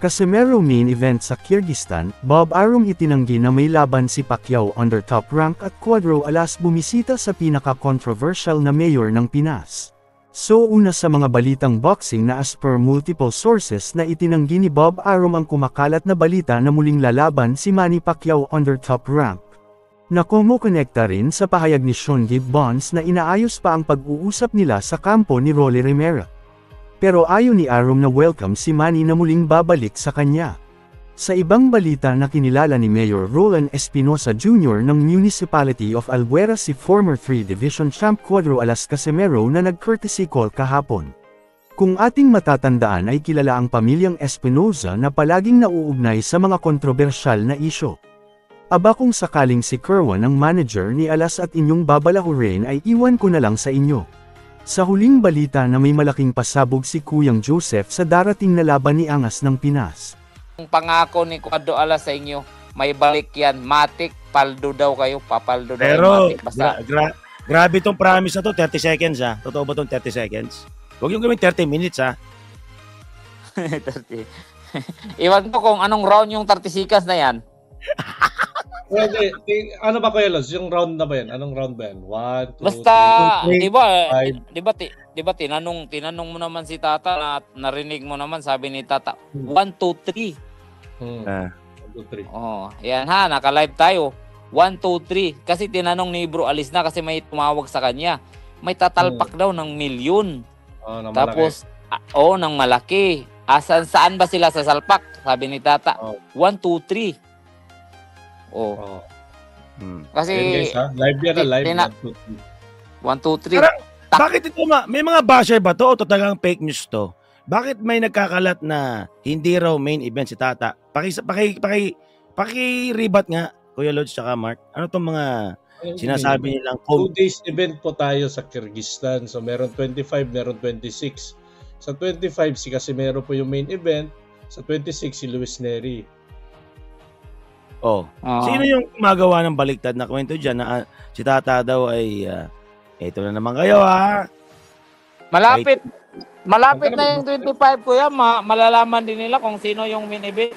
Casimero main event sa Kyrgyzstan, Bob Arum itinanggi na may laban si Pacquiao under top rank at Cuadro Alas bumisita sa pinaka-controversial na mayor ng Pinas. So una sa mga balitang boxing na as per multiple sources na itinanggi ni Bob Arum ang kumakalat na balita na muling lalaban si Manny Pacquiao under top rank. Nakumokonekta rin sa pahayag ni Sean Gibbons na inaayos pa ang pag-uusap nila sa kampo ni Rolly Rivera. Pero ayaw ni Arum na welcome si Manny na muling babalik sa kanya. Sa ibang balita na kinilala ni Mayor Roland Espinosa Jr. ng Municipality of Albuera si former 3 Division Champ Cuadro Alas Casimero na nag-courtesy call kahapon. Kung ating matatandaan ay kilala ang pamilyang Espinosa na palaging nauugnay sa mga kontrobersyal na isyo. Aba kung sakaling si Kerwan ang manager ni Alas at inyong babalahurin ay iwan ko na lang sa inyo. Sa huling balita na may malaking pasabog si Kuyang Joseph sa darating na laban ni Angas ng Pinas. Ang pangako ni Cuadro Alas sa inyo, may balik yan. Matik, paldo daw kayo, papaldo daw. Pero, Matik, basta. grabe itong promise na to, 30 seconds ha. Totoo ba itong 30 seconds? Huwag yung gawin 30 minutes ha. 30. Iwan ko kung anong round yung 30 seconds na yan. Pwede, ano ba Kuya Lods? Yung round na ba yan? Anong round ba yan? 1, 2, Basta, 3, 'di ba tinanong mo naman si Tata na narinig mo naman sabi ni Tata 1 2 3. 1, 2, 3. Oh, yan ha, naka-live tayo. 1 2 3 kasi tinanong ni Bro Alis na kasi may tumawag sa kanya. May tatalpak daw ng milyon. Oh, Tapos ng malaki. Saan ba sila sa salpak? Sabi ni Tata. 1 2 3. Oh. Kasi guys, ha? Live yan na, live. 1 2 3. Parang, bakit ito may mga basher ba to o talagang fake news to? Bakit may nagkakalat na hindi raw main event si Tata? Paki-rebat nga, Kuya Lods tsaka Mark. Ano tong mga sinasabi nilang 2 days event po tayo sa Kyrgyzstan. So meron 25, meron 26. Sa 25 si Casimero po yung main event, sa 26 si Luis Neri. Sino yung gumagawa ng baliktad na kwento dyan na si Tata daw ay ito na naman kayo ha? Malapit na yung 25 kuya, malalaman din nila kung sino yung main event.